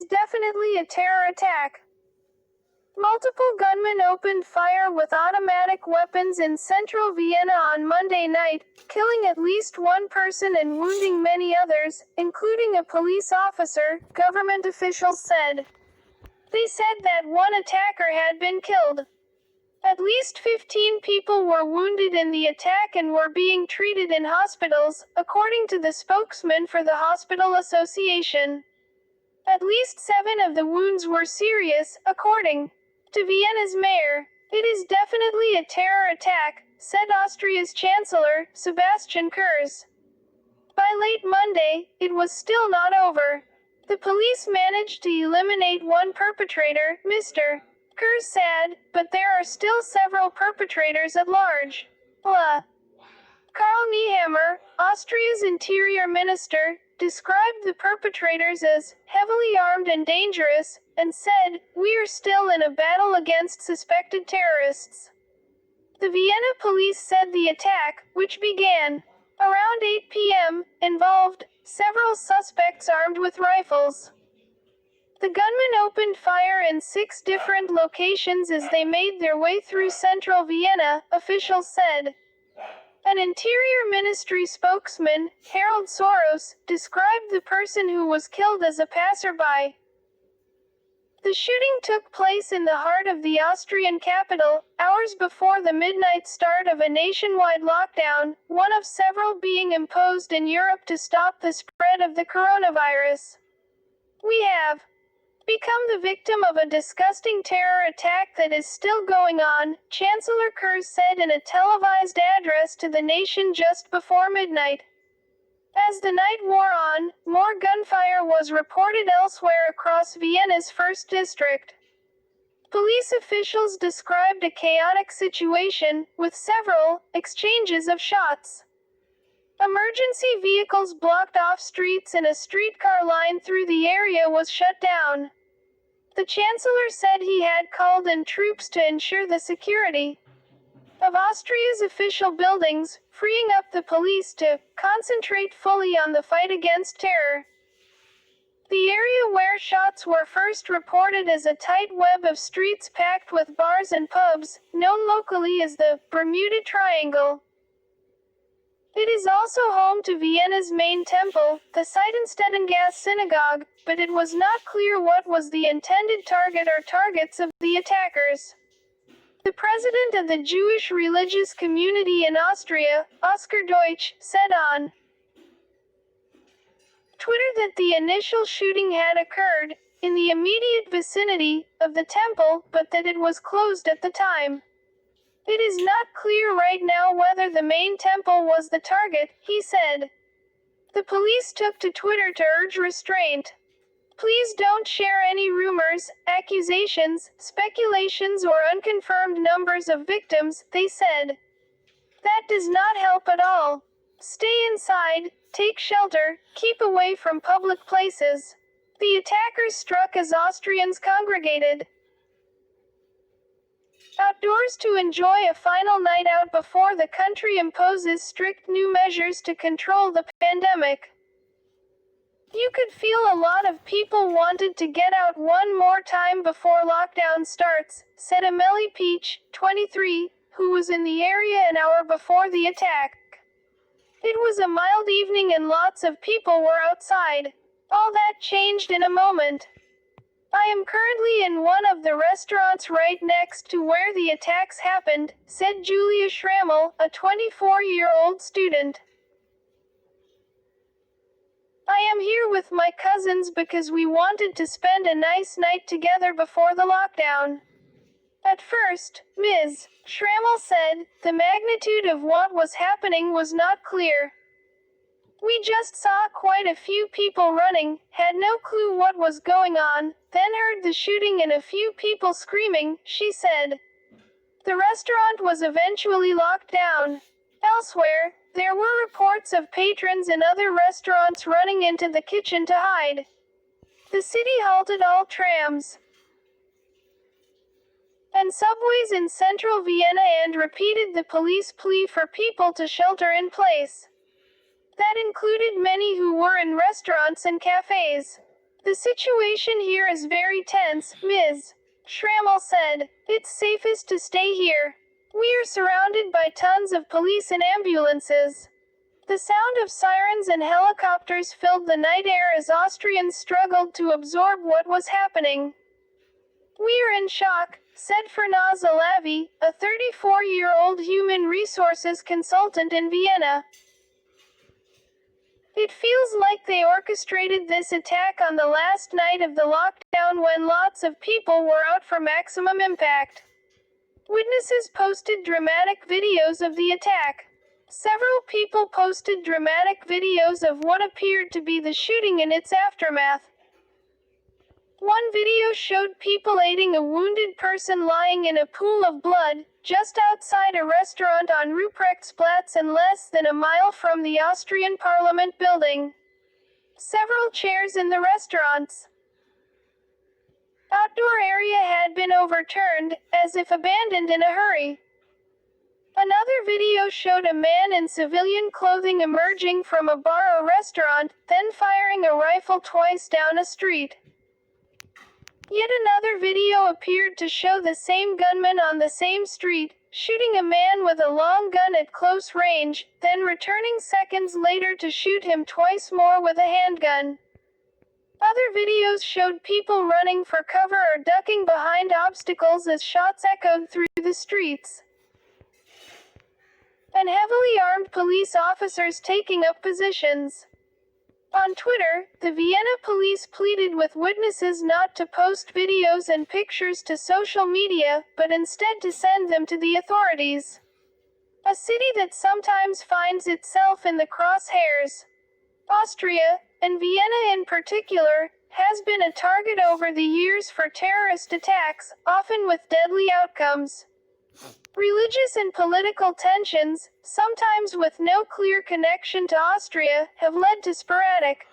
definitely a terror attack. Multiple gunmen opened fire with automatic weapons in central Vienna on Monday night, killing at least one person and wounding many others, including a police officer, government officials said. They said that one attacker had been killed. At least 15 people were wounded in the attack and were being treated in hospitals, according to the spokesman for the Hospital Association. At least 7 of the wounds were serious, according to Vienna's mayor. It is definitely a terror attack, said Austria's Chancellor, Sebastian Kurz. By late Monday, it was still not over. The police managed to eliminate one perpetrator, Mr. Kurz said, but there are still several perpetrators at large. Karl Nehammer, Austria's interior minister, described the perpetrators as heavily armed and dangerous, and said, "We are still in a battle against suspected terrorists." The Vienna police said the attack, which began around 8 p.m., involved several suspects armed with rifles. The gunmen opened fire in 6 different locations as they made their way through central Vienna, officials said. An Interior Ministry spokesman, Harold Soros, described the person who was killed as a passerby. The shooting took place in the heart of the Austrian capital, hours before the midnight start of a nationwide lockdown, one of several being imposed in Europe to stop the spread of the coronavirus. "We have become the victim of a disgusting terror attack that is still going on," Chancellor Kurz said in a televised address to the nation just before midnight. As the night wore on, more gunfire was reported elsewhere across Vienna's first district. Police officials described a chaotic situation, with several exchanges of shots. Emergency vehicles blocked off streets and a streetcar line through the area was shut down. The chancellor said he had called in troops to ensure the security of Austria's official buildings, freeing up the police to concentrate fully on the fight against terror. The area where shots were first reported as a tight web of streets packed with bars and pubs, known locally as the Bermuda Triangle. It is also home to Vienna's main temple, the Seidenstedtengasse synagogue, but it was not clear what was the intended target or targets of the attackers. The president of the Jewish religious community in Austria, Oskar Deutsch, said on Twitter that the initial shooting had occurred in the immediate vicinity of the temple, but that it was closed at the time. "It is not clear right now whether the main temple was the target," he said. The police took to Twitter to urge restraint. "Please don't share any rumors, accusations, speculations or unconfirmed numbers of victims," they said. "That does not help at all. Stay inside, take shelter, keep away from public places." The attackers struck as Austrians congregated outdoors to enjoy a final night out before the country imposes strict new measures to control the pandemic. "You could feel a lot of people wanted to get out one more time before lockdown starts," said Amelie Peach, 23, who was in the area an hour before the attack. "It was a mild evening and lots of people were outside. All that changed in a moment. I am currently in one of the restaurants right next to where the attacks happened," said Julia Schrammel, a 24-year-old student. "I am here with my cousins because we wanted to spend a nice night together before the lockdown." At first, Ms. Schrammel said, the magnitude of what was happening was not clear. "We just saw quite a few people running, had no clue what was going on, then heard the shooting and a few people screaming," she said. The restaurant was eventually locked down. Elsewhere, there were reports of patrons in other restaurants running into the kitchen to hide. The city halted all trams and subways in central Vienna and repeated the police plea for people to shelter in place. That included many who were in restaurants and cafes. The situation here is very tense, Ms. Schrammel said. It's safest to stay here. We are surrounded by tons of police and ambulances. The sound of sirens and helicopters filled the night air as Austrians struggled to absorb what was happening. We are in shock, said Fernaz Alavi, a 34-year-old human resources consultant in Vienna. It feels like they orchestrated this attack on the last night of the lockdown when lots of people were out for maximum impact. Witnesses posted dramatic videos of the attack. Several people posted dramatic videos of what appeared to be the shooting and its aftermath. One video showed people aiding a wounded person lying in a pool of blood, just outside a restaurant on Ruprechtsplatz and less than a mile from the Austrian Parliament building. Several chairs in the restaurant's outdoor area had been overturned, as if abandoned in a hurry. Another video showed a man in civilian clothing emerging from a bar or restaurant, then firing a rifle twice down a street. Yet another video appeared to show the same gunman on the same street, shooting a man with a long gun at close range, then returning seconds later to shoot him twice more with a handgun. Other videos showed people running for cover or ducking behind obstacles as shots echoed through the streets. And heavily armed police officers taking up positions. On Twitter, the Vienna police pleaded with witnesses not to post videos and pictures to social media, but instead to send them to the authorities. A city that sometimes finds itself in the crosshairs. Austria, and Vienna in particular, has been a target over the years for terrorist attacks, often with deadly outcomes. Religious and political tensions, sometimes with no clear connection to Austria, have led to sporadic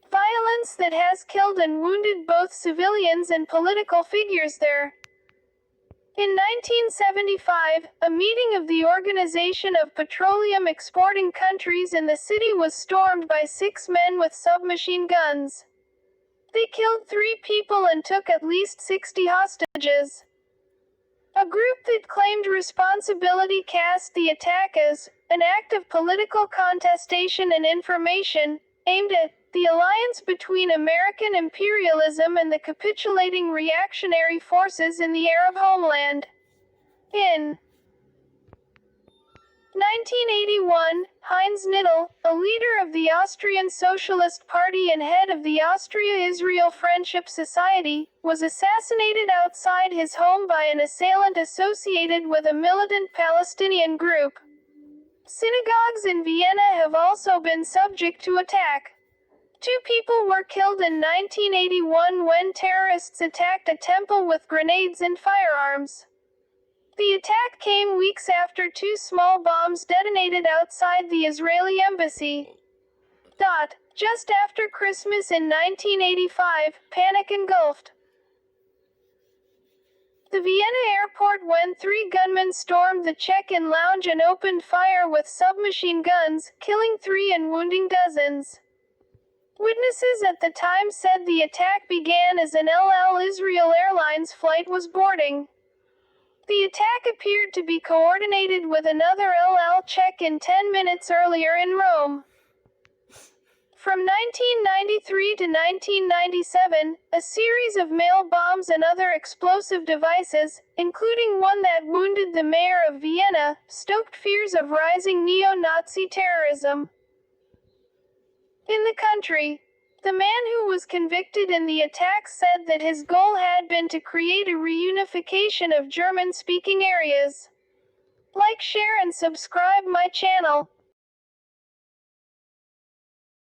violence that has killed and wounded both civilians and political figures there. In 1975, a meeting of the Organization of Petroleum Exporting Countries in the city was stormed by 6 men with submachine guns. They killed 3 people and took at least 60 hostages. A group that claimed responsibility cast the attack as an act of political contestation and information, aimed at the alliance between American imperialism and the capitulating reactionary forces in the Arab homeland. In 1981, Heinz Knittel, a leader of the Austrian Socialist Party and head of the Austria-Israel Friendship Society, was assassinated outside his home by an assailant associated with a militant Palestinian group. Synagogues in Vienna have also been subject to attack. 2 people were killed in 1981 when terrorists attacked a temple with grenades and firearms. The attack came weeks after 2 small bombs detonated outside the Israeli embassy. Just after Christmas in 1985, panic engulfed the Vienna airport when 3 gunmen stormed the check-in lounge and opened fire with submachine guns, killing 3 and wounding dozens. Witnesses at the time said the attack began as an El Al Israel Airlines flight was boarding. The attack appeared to be coordinated with another El Al check-in 10 minutes earlier in Rome. From 1993 to 1997, a series of mail bombs and other explosive devices, including one that wounded the mayor of Vienna, stoked fears of rising neo-Nazi terrorism in the country. The man who was convicted in the attack said that his goal had been to create a reunification of German-speaking areas. Like, share and subscribe my channel.